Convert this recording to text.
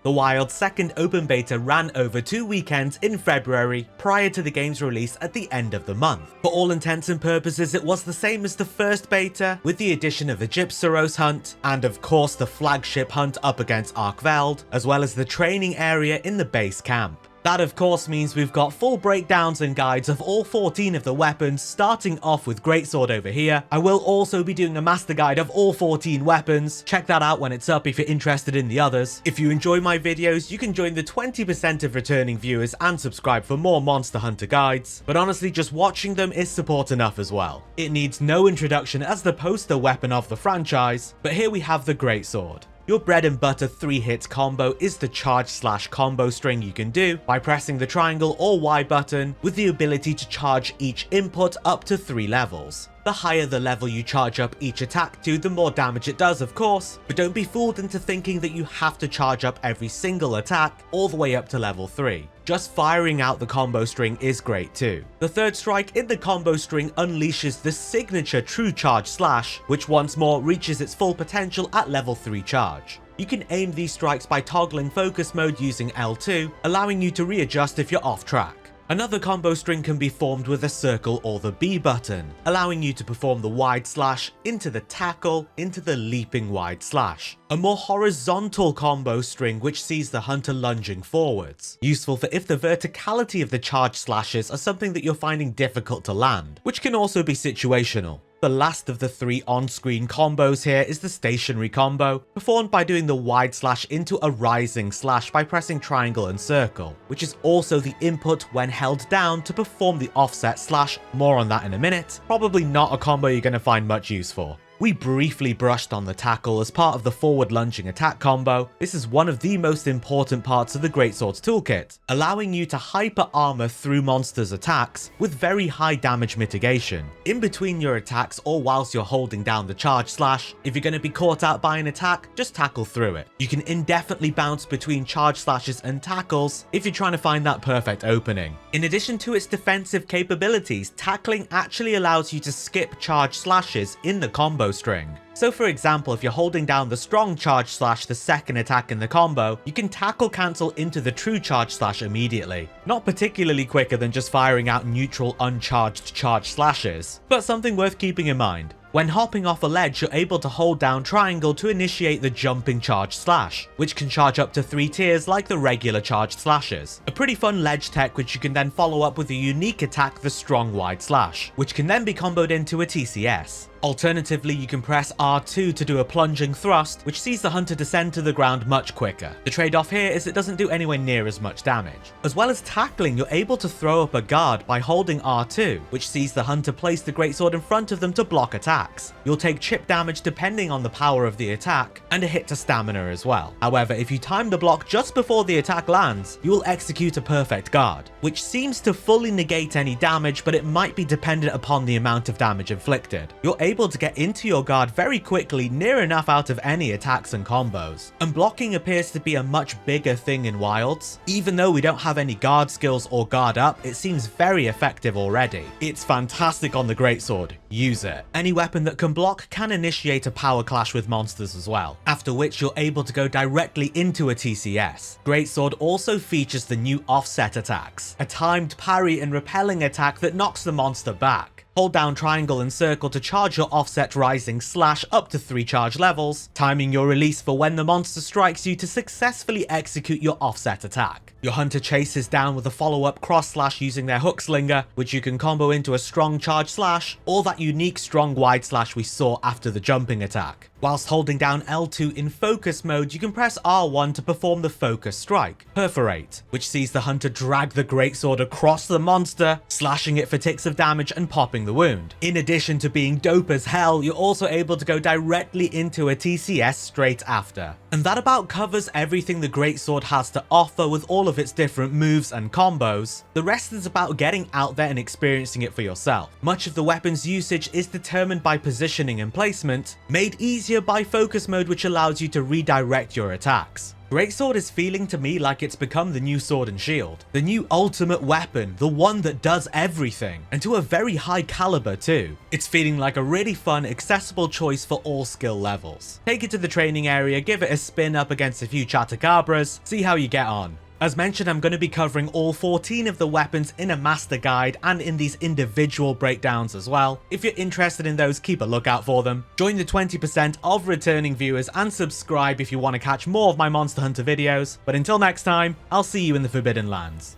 The Wild's second open beta ran over 2 weekends in February prior to the game's release at the end of the month. For all intents and purposes, it was the same as the first beta, with the addition of the Gypsaros hunt, and of course the flagship hunt up against Arkveld, as well as the training area in the base camp. That of course means we've got full breakdowns and guides of all 14 of the weapons, starting off with Greatsword over here. I will also be doing a master guide of all 14 weapons. Check that out when it's up if you're interested in the others. If you enjoy my videos, you can join the 20% of returning viewers and subscribe for more Monster Hunter guides. But honestly, just watching them is support enough as well. It needs no introduction as the poster weapon of the franchise, but here we have the Greatsword. Your bread and butter 3-hit combo is the charge/combo string you can do by pressing the triangle or Y button with the ability to charge each input up to 3 levels. The higher the level you charge up each attack to, the more damage it does, of course, but don't be fooled into thinking that you have to charge up every single attack all the way up to level 3. Just firing out the combo string is great too. The third strike in the combo string unleashes the signature True Charge Slash, which once more reaches its full potential at level 3 charge. You can aim these strikes by toggling focus mode using L2, allowing you to readjust if you're off track. Another combo string can be formed with the circle or the B button, allowing you to perform the wide slash into the tackle into the leaping wide slash. A more horizontal combo string which sees the hunter lunging forwards, useful for if the verticality of the charge slashes are something that you're finding difficult to land, which can also be situational. The last of the 3 on-screen combos here is the stationary combo, performed by doing the wide slash into a rising slash by pressing triangle and circle, which is also the input when held down to perform the offset slash. More on that in a minute. Probably not a combo you're going to find much use for. We briefly brushed on the tackle as part of the forward lunging attack combo. This is one of the most important parts of the Greatsword's toolkit, allowing you to hyper armor through monsters' attacks with very high damage mitigation. In between your attacks or whilst you're holding down the charge slash, if you're going to be caught out by an attack, just tackle through it. You can indefinitely bounce between charge slashes and tackles if you're trying to find that perfect opening. In addition to its defensive capabilities, tackling actually allows you to skip charge slashes in the combo string. So for example, if you're holding down the strong charge slash the second attack in the combo, you can tackle cancel into the true charge slash immediately. Not particularly quicker than just firing out neutral uncharged charge slashes, but something worth keeping in mind. When hopping off a ledge, you're able to hold down triangle to initiate the jumping charge slash, which can charge up to 3 tiers like the regular charged slashes. A pretty fun ledge tech which you can then follow up with a unique attack, the strong wide slash, which can then be comboed into a TCS. Alternatively, you can press R2 to do a plunging thrust, which sees the hunter descend to the ground much quicker. The trade-off here is it doesn't do anywhere near as much damage. As well as tackling, you're able to throw up a guard by holding R2, which sees the hunter place the greatsword in front of them to block attacks. You'll take chip damage depending on the power of the attack, and a hit to stamina as well. However, if you time the block just before the attack lands, you will execute a perfect guard, which seems to fully negate any damage, but it might be dependent upon the amount of damage inflicted. You're able to get into your guard very quickly, near enough out of any attacks and combos. And blocking appears to be a much bigger thing in Wilds. Even though we don't have any guard skills or guard up, it seems very effective already. It's fantastic on the Greatsword. Use it. Any weapon that can block can initiate a power clash with monsters as well, after which you're able to go directly into a TCS. Greatsword also features the new offset attacks, a timed parry and repelling attack that knocks the monster back. Hold down triangle and circle to charge your offset rising slash up to 3 charge levels, timing your release for when the monster strikes you to successfully execute your offset attack. Your hunter chases down with a follow-up cross slash using their hook slinger, which you can combo into a strong charge slash, or that unique strong wide slash we saw after the jumping attack. Whilst holding down L2 in focus mode, you can press R1 to perform the focus strike, Perforate, which sees the hunter drag the greatsword across the monster, slashing it for ticks of damage and popping the wound. In addition to being dope as hell, you're also able to go directly into a TCS straight after. And that about covers everything the greatsword has to offer with all of its different moves and combos. The rest is about getting out there and experiencing it for yourself. Much of the weapon's usage is determined by positioning and placement, made easier by focus mode, which allows you to redirect your attacks. Greatsword is feeling to me like it's become the new sword and shield, the new ultimate weapon, the one that does everything, and to a very high caliber too. It's feeling like a really fun, accessible choice for all skill levels. Take it to the training area, give it a spin up against a few Chatacabras, see how you get on. As mentioned, I'm going to be covering all 14 of the weapons in a master guide and in these individual breakdowns as well. If you're interested in those, keep a lookout for them. Join the 20% of returning viewers and subscribe if you want to catch more of my Monster Hunter videos. But until next time, I'll see you in the Forbidden Lands.